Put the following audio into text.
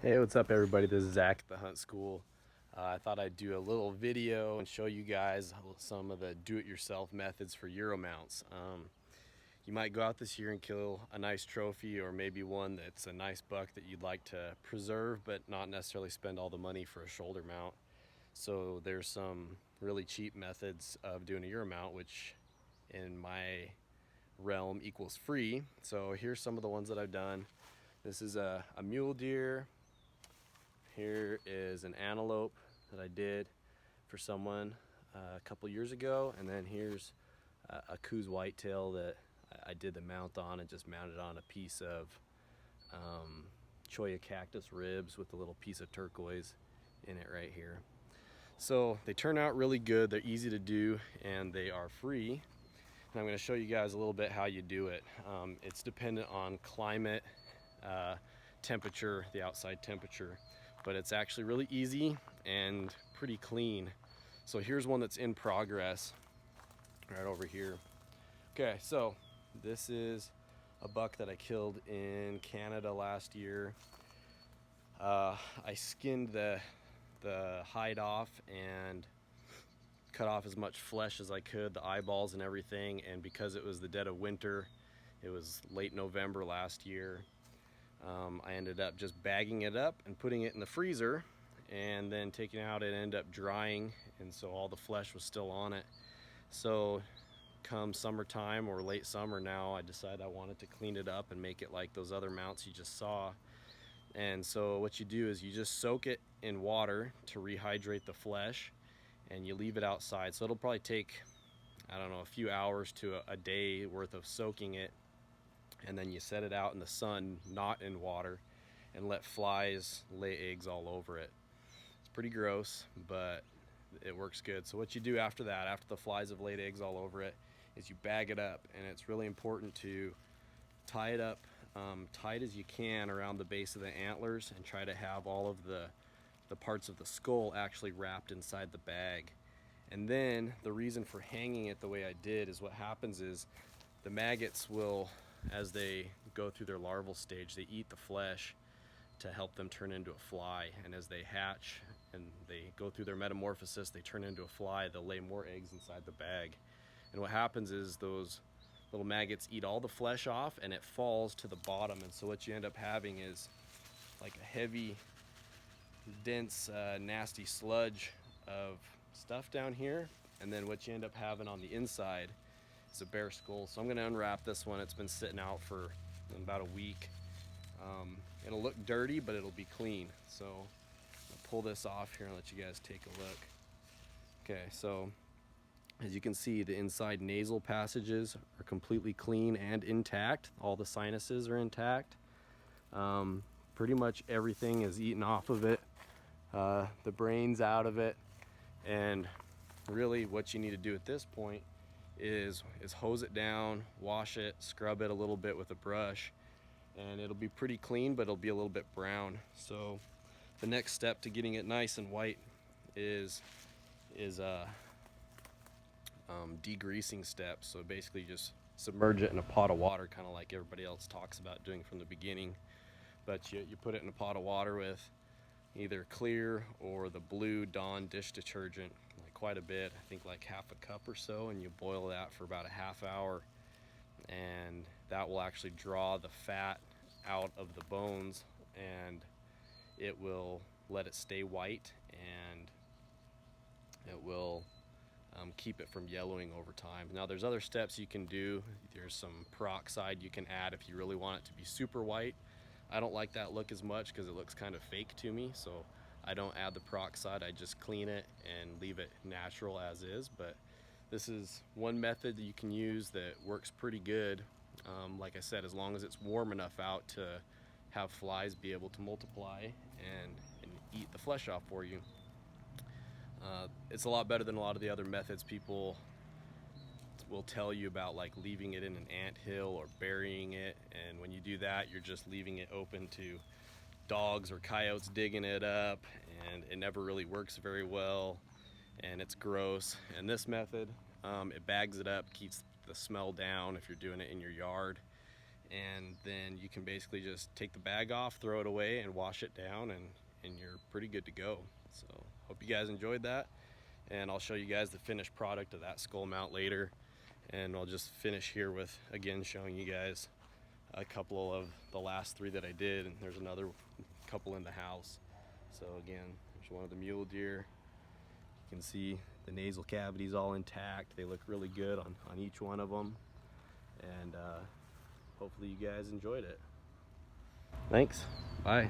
Hey, what's up everybody? This is Zach at the Hunt School. I thought I'd do a little video and show you guys some of the do-it-yourself methods for Euro mounts. You might go out this year and kill a nice trophy, or maybe one that's a nice buck that you'd like to preserve but not necessarily spend all the money for a shoulder mount. So there's some really cheap methods of doing a Euro mount, which in my realm equals free. So here's some of the ones that I've done. This is a mule deer. Here is an antelope that I did for someone a couple years ago, and then here's a Coues whitetail that I did the mount on and just mounted on a piece of cholla cactus ribs with a little piece of turquoise in it right here. So they turn out really good, they're easy to do, and they are free. And I'm going to show you guys a little bit how you do it. It's dependent on climate, temperature, the outside temperature, but it's actually really easy and pretty clean. So here's one that's in progress right over here. Okay, so this is a buck that I killed in Canada last year. I skinned the hide off and cut off as much flesh as I could, the eyeballs and everything, and because it was the dead of winter, it was late November last year, I ended up just bagging it up and putting it in the freezer, and then taking it out, it ended up drying, and so all the flesh was still on it. So come summertime or late summer now, I decided I wanted to clean it up and make it like those other mounts you just saw. And so what you do is you just soak it in water to rehydrate the flesh, and you leave it outside. So it'll probably take, I don't know, a few hours to a day worth of soaking it, and then you set it out in the sun, not in water, and let flies lay eggs all over it. It's pretty gross, but it works good. So what you do after that, after the flies have laid eggs all over it, is you bag it up, and it's really important to tie it up tight as you can around the base of the antlers, and try to have all of the parts of the skull actually wrapped inside the bag. And then the reason for hanging it the way I did is, what happens is the maggots will, as they go through their larval stage, they eat the flesh to help them turn into a fly, and as they hatch and they go through their metamorphosis, they turn into a fly, they'll lay more eggs inside the bag. And what happens is those little maggots eat all the flesh off, and it falls to the bottom, and so what you end up having is like a heavy, dense, nasty sludge of stuff down here, and then what you end up having on the inside is a bare skull. So I'm going to unwrap this one. It's been sitting out for about a week. It'll look dirty, but it'll be clean. So I'll pull this off here and let you guys take a look. Okay, so as you can see, the inside nasal passages are completely clean and intact. All the sinuses are intact. Pretty much everything is eaten off of it. The brain's out of it. And really what you need to do at this point is hose it down, wash it, scrub it a little bit with a brush, and it'll be pretty clean, but it'll be a little bit brown. So the next step to getting it nice and white is degreasing steps. So basically just submerge it in a pot of water, kind of like everybody else talks about doing from the beginning. But you put it in a pot of water with either clear or the blue Dawn dish detergent, like quite a bit, I think like half a cup or so, and you boil that for about a half hour, and that will actually draw the fat out of the bones, and it will let it stay white, and it will keep it from yellowing over time. Now there's other steps you can do. There's some peroxide you can add if you really want it to be super white. I don't like that look as much because it looks kind of fake to me, so I don't add the peroxide. I just clean it and leave it natural as is. But this is one method that you can use that works pretty good. Like I said, as long as it's warm enough out to have flies be able to multiply and eat the flesh off for you. It's a lot better than a lot of the other methods people will tell you about, like leaving it in an ant hill or burying it, and when you do that, you're just leaving it open to dogs or coyotes digging it up, and it never really works very well, and it's gross. And this method, it bags it up, keeps the smell down if you're doing it in your yard, and then you can basically just take the bag off, throw it away, and wash it down, and you're pretty good to go. So hope you guys enjoyed that, and I'll show you guys the finished product of that skull mount later. And I'll just finish here with, again, showing you guys a couple of the last 3 that I did, and there's another couple in the house. So again, there's one of the mule deer. You can see the nasal cavities all intact. They look really good on each one of them, and hopefully you guys enjoyed it. Thanks. Bye.